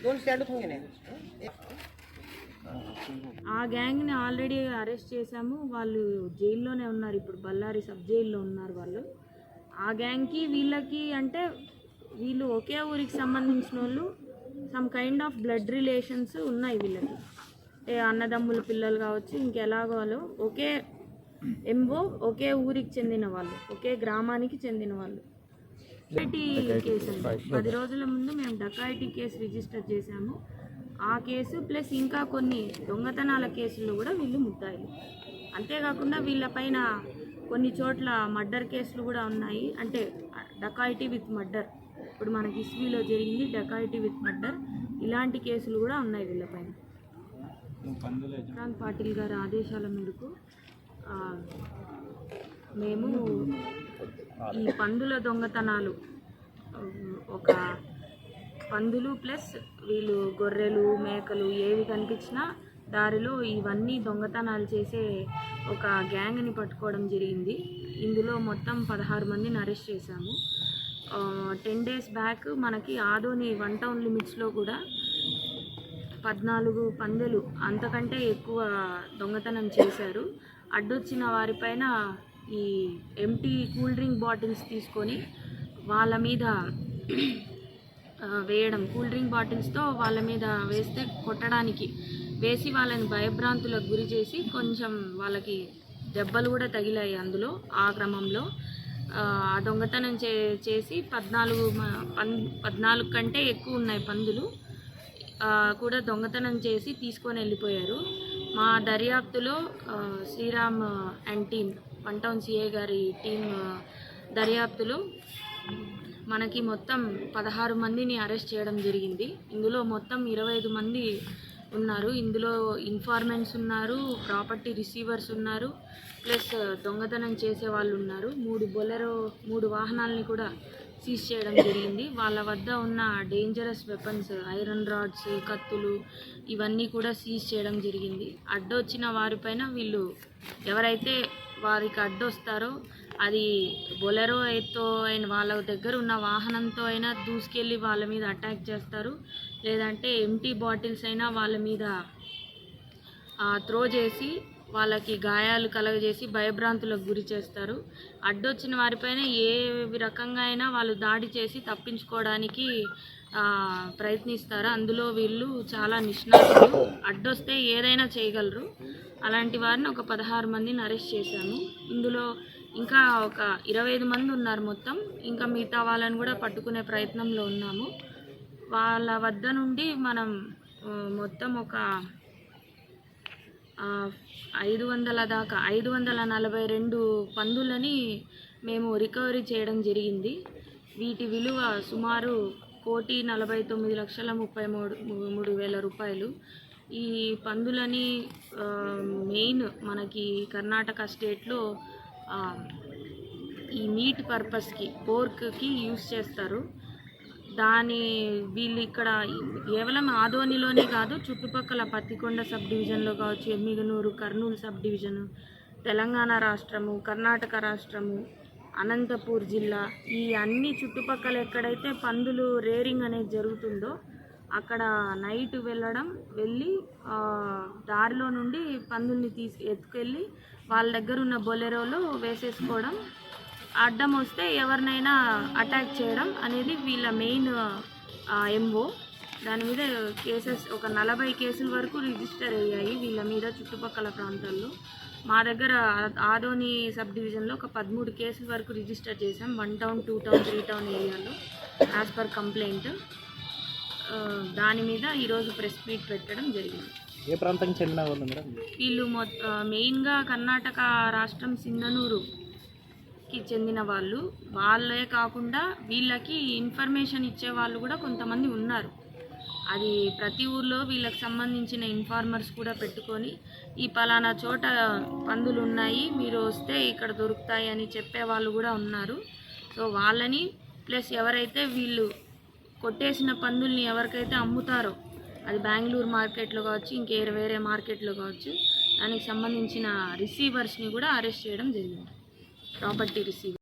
दोन स्टँड होंगे ना ఆ గ్యాంగ్ని ఆల్రెడీ అరెస్ట్ చేశాము. వాళ్ళు జైల్లోనే ఉన్నారు, ఇప్పుడు బళ్ళారి సబ్ జైల్లో ఉన్నారు వాళ్ళు. ఆ గ్యాంగ్కి వీళ్ళకి అంటే వీళ్ళు ఒకే ఊరికి సంబంధించిన వాళ్ళు, some kind of blood relations ఉన్నాయి వీళ్ళకి. అంటే అన్నదమ్ముల పిల్లలు కావచ్చు, ఇంకెలాగోలో ఒకే ఎంబో ఒకే ఊరికి చెందిన వాళ్ళు, ఒకే గ్రామానికి చెందిన వాళ్ళు. డకాయిటీ కేసు 10 రోజుల ముందు మేము డకాయిటీ కేసు రిజిస్టర్ చేశాము. ఆ కేసు ప్లస్ ఇంకా కొన్ని దొంగతనాల కేసుల్లో కూడా వీళ్ళు ముద్దాయిలు. అంతేకాకుండా వీళ్ళపైన కొన్ని చోట్ల మర్డర్ కేసులు కూడా ఉన్నాయి. అంటే డకాయిటీ విత్ మర్డర్, ఇప్పుడు మనకి హిస్టరీలో జరిగింది డకాయిటీ విత్ మర్డర్, ఇలాంటి కేసులు కూడా ఉన్నాయి వీళ్ళపైన. ఇమ్రాన్ పాటిల్ గారి ఆదేశాల మేరకు మేము ఈ పందుల దొంగతనాలు, ఒక పందులు ప్లస్ వీళ్ళు గొర్రెలు మేకలు ఏవి కనిపించినా దారిలో ఇవన్నీ దొంగతనాలు చేసే ఒక గ్యాంగ్ని పట్టుకోవడం జరిగింది. ఇందులో మొత్తం 16 మందిని అరెస్ట్ చేశాము. 10 days బ్యాక్ మనకి ఆదోని 1 town లిమిట్స్లో కూడా 14 పందెలు అంతకంటే ఎక్కువ దొంగతనం చేశారు. అడ్డొచ్చిన వారిపైన ఈ ఎంటీ కూల్ డ్రింక్ బాటిల్స్ తీసుకొని వాళ్ళ మీద వేయడం, కూల్ డ్రింక్ బాటిల్స్తో వాళ్ళ మీద వేస్తే కొట్టడానికి వేసి వాళ్ళని భయభ్రాంతులకు గురి చేసి కొంచెం వాళ్ళకి దెబ్బలు కూడా తగిలాయి. అందులో ఆ క్రమంలో ఆ దొంగతనం చేసి 14 కంటే ఎక్కువ ఉన్నాయి పందులు కూడా దొంగతనం చేసి తీసుకొని వెళ్ళిపోయారు. మా దర్యాప్తులో Sriram and team 1 town CI గారి టీం దర్యాప్తులో మనకి మొత్తం 16 మందిని అరెస్ట్ చేయడం జరిగింది. ఇందులో మొత్తం 25 మంది ఉన్నారు. ఇందులో ఇన్ఫార్మెంట్స్ ఉన్నారు, ప్రాపర్టీ రిసీవర్స్ ఉన్నారు, ప్లస్ దొంగతనం చేసే వాళ్ళు ఉన్నారు. 3 వాహనాలని కూడా సీజ్ చేయడం జరిగింది. వాళ్ళ వద్ద ఉన్న డేంజరస్ వెపన్స్, ఐరన్ రాడ్స్, కత్తులు ఇవన్నీ కూడా సీజ్ చేయడం జరిగింది. అడ్డొచ్చిన వారిపైన వీళ్ళు ఎవరైతే వారికి అడ్డొస్తారో అది బొలెరో అయితే అయిన వాళ్ళ దగ్గర ఉన్న వాహనంతో అయినా దూసుకెళ్ళి వాళ్ళ మీద అటాక్ చేస్తారు, లేదంటే ఎంటీ బాటిల్స్ అయినా వాళ్ళ మీద త్రో చేసి వాళ్ళకి గాయాలు కలగజేసి భయభ్రాంతులకు గురి చేస్తారు. అడ్డొచ్చిన వారిపైన ఏ రకంగా అయినా వాళ్ళు దాడి చేసి తప్పించుకోవడానికి ప్రయత్నిస్తారు. అందులో వీళ్ళు చాలా నిష్ణాతులు, అడ్డొస్తే ఏదైనా చేయగలరు. అలాంటి వారిని ఒక 16 మందిని అరెస్ట్ చేశాము. ఇందులో ఇంకా ఒక 25 మంది ఉన్నారు మొత్తం. ఇంకా మిగతా వాళ్ళని కూడా పట్టుకునే ప్రయత్నంలో ఉన్నాము. వాళ్ళ వద్ద నుండి మనం మొత్తం ఒక 500 దాకా 542 పందులని మేము రికవరీ చేయడం జరిగింది. వీటి విలువ సుమారు 1,49,33,000 రూపాయలు. ఈ పందులని మెయిన్ మనకి కర్ణాటక స్టేట్లో ఈ మీట్ పర్పస్కి, పోర్క్కి యూస్ చేస్తారు. వీళ్ళు ఇక్కడ కేవలం ఆదోనిలోనే కాదు, చుట్టుపక్కల పత్తికొండ సబ్ డివిజన్లో కావచ్చు, ఎమ్మిగనూరు, కర్నూలు సబ్ డివిజను, తెలంగాణ రాష్ట్రము, కర్ణాటక రాష్ట్రము, అనంతపూర్ జిల్లా, ఈ అన్ని చుట్టుపక్కల ఎక్కడైతే పందులు రేరింగ్ అనేది జరుగుతుందో అక్కడ నైట్ వెళ్ళి దారిలో నుండి పందుల్ని ఎత్తుకెళ్ళి వాళ్ళ దగ్గర ఉన్న బొలెరోలో వేసేసుకోవడం, అడ్డం వస్తే ఎవరినైనా అటాక్ చేయడం అనేది వీళ్ళ మెయిన్ ఎంఓ. దాని మీద కేసెస్ ఒక 40 కేసుల వరకు రిజిస్టర్ అయ్యాయి వీళ్ళ మీద చుట్టుపక్కల ప్రాంతాల్లో. మా దగ్గర ఆదోని సబ్ డివిజన్లో ఒక 13 కేసుల వరకు రిజిస్టర్ చేసాం, 1 town, 2 town, 3 town ఏరియాలో యాజ్ పర్ కంప్లైంట్. దాని మీద ఈరోజు ప్రెస్ మీట్ పెట్టడం జరిగింది. ఏ ప్రాంతానికి చెందిన వాళ్ళు మేడం? వీళ్ళు మెయిన్గా కర్ణాటక రాష్ట్రం సింధనూరుకి చెందిన వాళ్ళు. వాళ్ళే కాకుండా వీళ్ళకి ఇన్ఫర్మేషన్ ఇచ్చే వాళ్ళు కూడా కొంతమంది ఉన్నారు. అది ప్రతి ఊర్లో వీళ్ళకి సంబంధించిన ఇన్ఫార్మర్స్ కూడా పెట్టుకొని ఈ పలానా చోట పందులు ఉన్నాయి, మీరు వస్తే ఇక్కడ దొరుకుతాయి అని చెప్పే వాళ్ళు కూడా ఉన్నారు. సో వాళ్ళని ప్లస్ ఎవరైతే వీళ్ళు కొట్టేసిన పందుల్ని ఎవరికైతే అమ్ముతారో, అది బెంగళూరు మార్కెట్లో కావచ్చు, వేరే మార్కెట్లో కావచ్చు, దానికి సంబంధించిన రిసీవర్స్ని కూడా అరెస్ట్ చేయడం జరిగింది, ప్రాపర్టీ రిసీవర్.